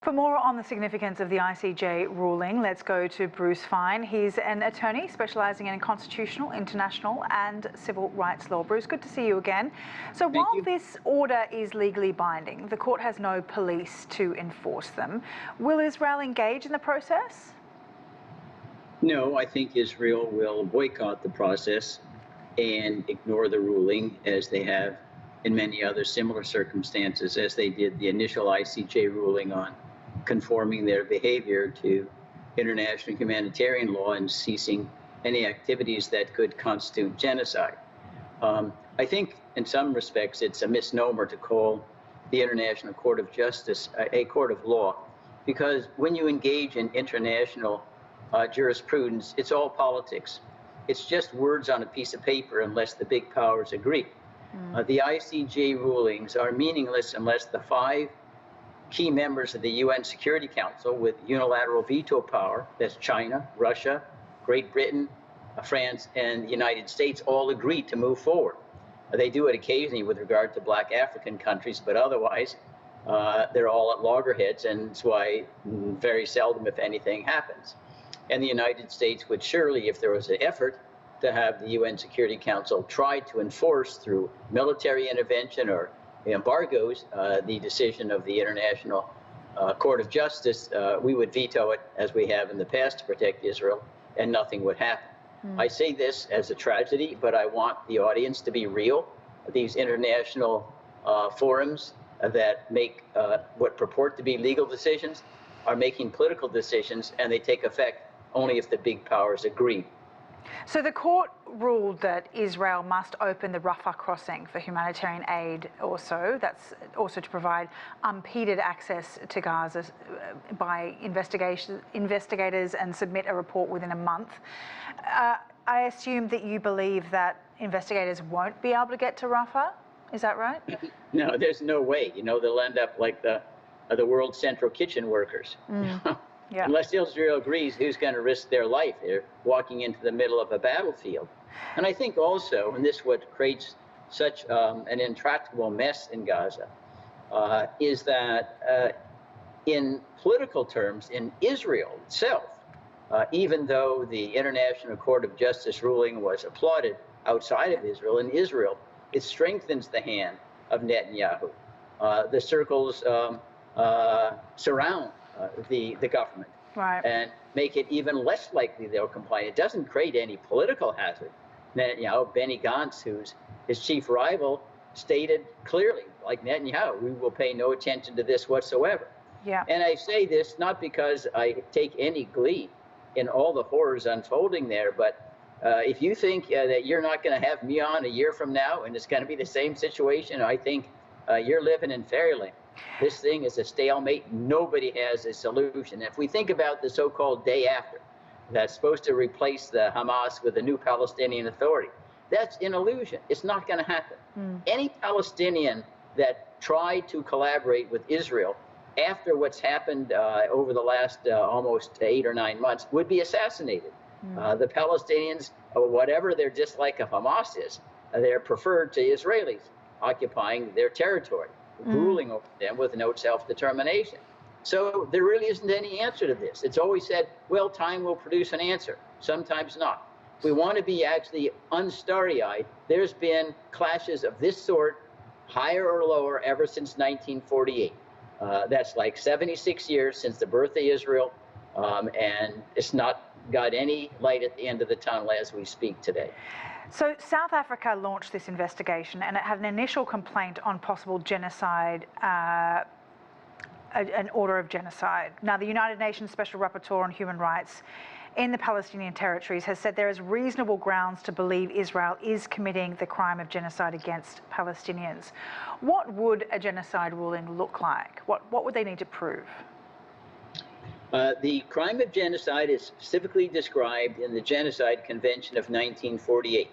For more on the significance of the ICJ ruling, let's go to Bruce Fein. He's an attorney specialising in constitutional, international and civil rights law. Bruce, good to see you again. So while this order is legally binding, the court has no police to enforce them. Will Israel engage in the process? No, I think Israel will boycott the process and ignore the ruling, as they have in many other similar circumstances, as they did the initial ICJ ruling on conforming their behavior to international humanitarian law and ceasing any activities that could constitute genocide. I think in some respects it's a misnomer to call the International Court of Justice a court of law, because when you engage in international jurisprudence, it's all politics. It's just words on a piece of paper unless the big powers agree. The ICJ rulings are meaningless unless the 5 key members of the UN Security Council with unilateral veto power, that's China, Russia, Great Britain, France, and the United States, all agree to move forward. They do it occasionally with regard to Black African countries, but otherwise they're all at loggerheads, and that's why very seldom, if anything, happens. And the United States would surely, if there was an effort to have the UN Security Council try to enforce through military intervention or embargoes the decision of the International Court of Justice, we would veto it, as we have in the past, to protect Israel, and nothing would happen. I say this as a tragedy, but I want the audience to be real. These international forums that make what purport to be legal decisions are making political decisions, and they take effect only if the big powers agree. So the court ruled that Israel must open the Rafah crossing for humanitarian aid also. That's also to provide unimpeded access to Gaza by investigators and submit a report within a month. I assume that you believe that investigators won't be able to get to Rafah. Is that right? No, there's no way. You know, they'll end up like the world's central kitchen workers. Yeah. Unless Israel agrees, who's going to risk their life? They're walking into the middle of a battlefield. And I think also, and this is what creates such an intractable mess in Gaza, is that in political terms, in Israel itself, even though the International Court of Justice ruling was applauded outside of Israel, in Israel, it strengthens the hand of Netanyahu. The circles surround the government, right, and make it even less likely they'll comply. It doesn't create any political hazard. Netanyahu, Benny Gantz, who's his chief rival, stated clearly, like Netanyahu, we will pay no attention to this whatsoever. Yeah. And I say this not because I take any glee in all the horrors unfolding there, but if you think that you're not going to have me on a year from now and it's going to be the same situation, I think you're living in fairyland. This thing is a stalemate. Nobody has a solution. If we think about the so-called day after, that's supposed to replace the Hamas with a new Palestinian Authority, that's an illusion. It's not going to happen. Any Palestinian that tried to collaborate with Israel after what's happened over the last almost 8 or 9 months would be assassinated. The Palestinians, whatever their dislike of Hamas is, they're preferred to Israelis occupying their territory, ruling over them with no self-determination. So there really isn't any answer to this. It's always said, well, time will produce an answer. Sometimes not. We want to be actually unstarry-eyed. There's been clashes of this sort, higher or lower, ever since 1948. That's like 76 years since the birth of Israel, and it's not got any light at the end of the tunnel as we speak today. So South Africa launched this investigation, and it had an initial complaint on possible genocide, an order of genocide. Now, the United Nations Special Rapporteur on Human Rights in the Palestinian territories has said there is reasonable grounds to believe Israel is committing the crime of genocide against Palestinians. What would a genocide ruling look like? What would they need to prove? The crime of genocide is specifically described in the Genocide Convention of 1948.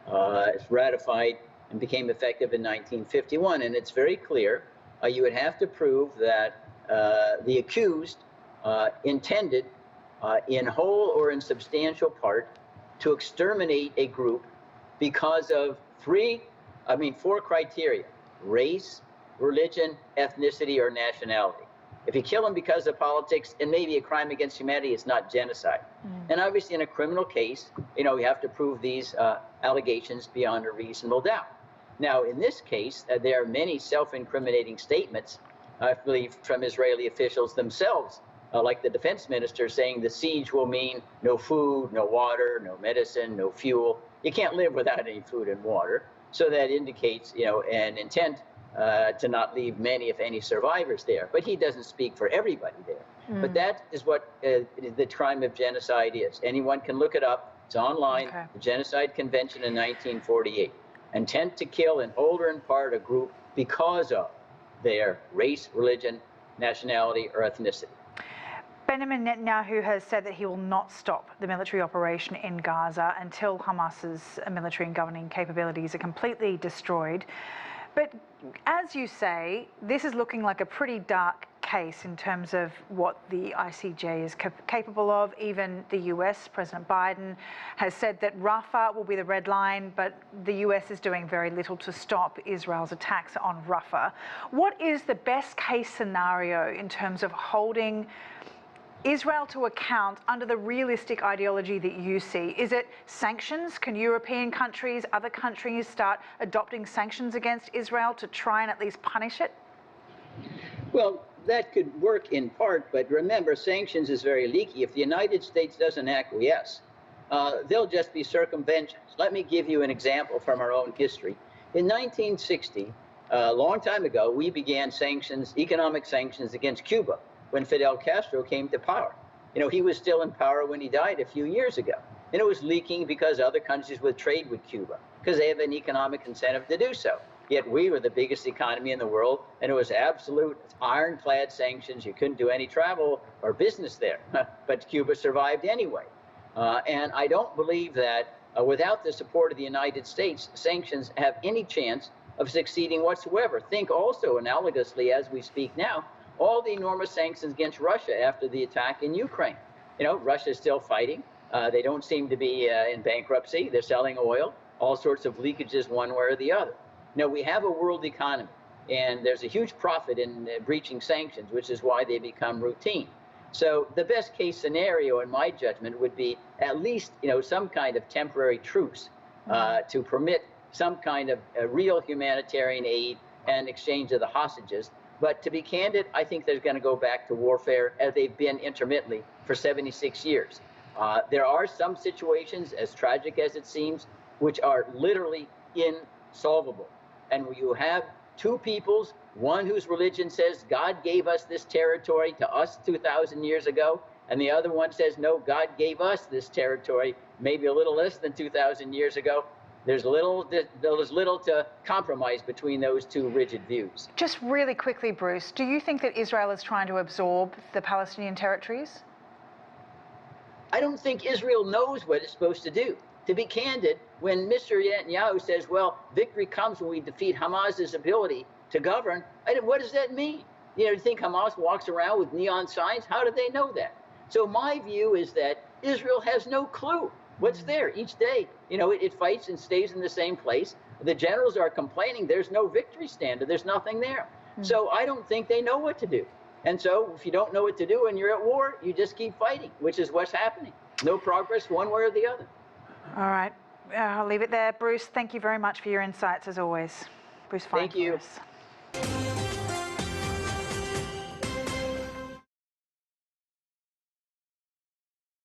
It's ratified and became effective in 1951, and it's very clear. You would have to prove that the accused intended, in whole or in substantial part, to exterminate a group because of 4 criteria: race, religion, ethnicity, or nationality. If you kill him because of politics, it may be a crime against humanity. It's not genocide. And obviously, in a criminal case, we have to prove these allegations beyond a reasonable doubt. Now, in this case, there are many self-incriminating statements, I believe, from Israeli officials themselves, like the defense minister saying the siege will mean no food, no water, no medicine, no fuel. You can't live without any food and water. So that indicates, an intent to not leave many, if any, survivors there. But he doesn't speak for everybody there. But that is what the crime of genocide is. Anyone can look it up. It's online. Okay. The Genocide Convention in 1948. Intent to kill in whole or in part a group because of their race, religion, nationality, or ethnicity. Benjamin Netanyahu has said that he will not stop the military operation in Gaza until Hamas's military and governing capabilities are completely destroyed. But as you say, this is looking like a pretty dark case in terms of what the ICJ is capable of. Even the US, President Biden, has said that Rafah will be the red line, but the US is doing very little to stop Israel's attacks on Rafah. What is the best case scenario in terms of holding Israel to account under the realistic ideology that you see? Is it sanctions? Can European countries, other countries start adopting sanctions against Israel to try and at least punish it? Well, that could work in part, but remember, sanctions is very leaky. If the United States doesn't acquiesce, they'll just be circumventions. Let me give you an example from our own history. In 1960, a long time ago, we began sanctions, economic sanctions against Cuba, when Fidel Castro came to power. He was still in power when he died a few years ago. And it was leaking because other countries would trade with Cuba, because they have an economic incentive to do so. Yet we were the biggest economy in the world, and it was absolute ironclad sanctions. You couldn't do any travel or business there. But Cuba survived anyway. And I don't believe that without the support of the United States, sanctions have any chance of succeeding whatsoever. Think also, analogously, as we speak now, all the enormous sanctions against Russia after the attack in Ukraine. Russia is still fighting. They don't seem to be in bankruptcy. They're selling oil, all sorts of leakages one way or the other. Now, we have a world economy, and there's a huge profit in breaching sanctions, which is why they become routine. So the best case scenario, in my judgment, would be at least, some kind of temporary truce to permit some kind of real humanitarian aid and exchange of the hostages. But to be candid, I think they're going to go back to warfare as they've been intermittently for 76 years. There are some situations, as tragic as it seems, which are literally insolvable. And you have two peoples, one whose religion says God gave us this territory to us 2,000 years ago, and the other one says, no, God gave us this territory maybe a little less than 2,000 years ago. There's little to compromise between those two rigid views. Just really quickly, Bruce, do you think that Israel is trying to absorb the Palestinian territories? I don't think Israel knows what it's supposed to do. To be candid, when Mr. Netanyahu says, well, victory comes when we defeat Hamas's ability to govern, what does that mean? Do you think Hamas walks around with neon signs? How do they know that? So my view is that Israel has no clue what's there each day. It fights and stays in the same place. The generals are complaining there's no victory standard. There's nothing there. So I don't think they know what to do. And so if you don't know what to do and you're at war, you just keep fighting, which is what's happening. No progress one way or the other. All right. I'll leave it there. Bruce, thank you very much for your insights as always. Bruce Fein. Thank you. For us.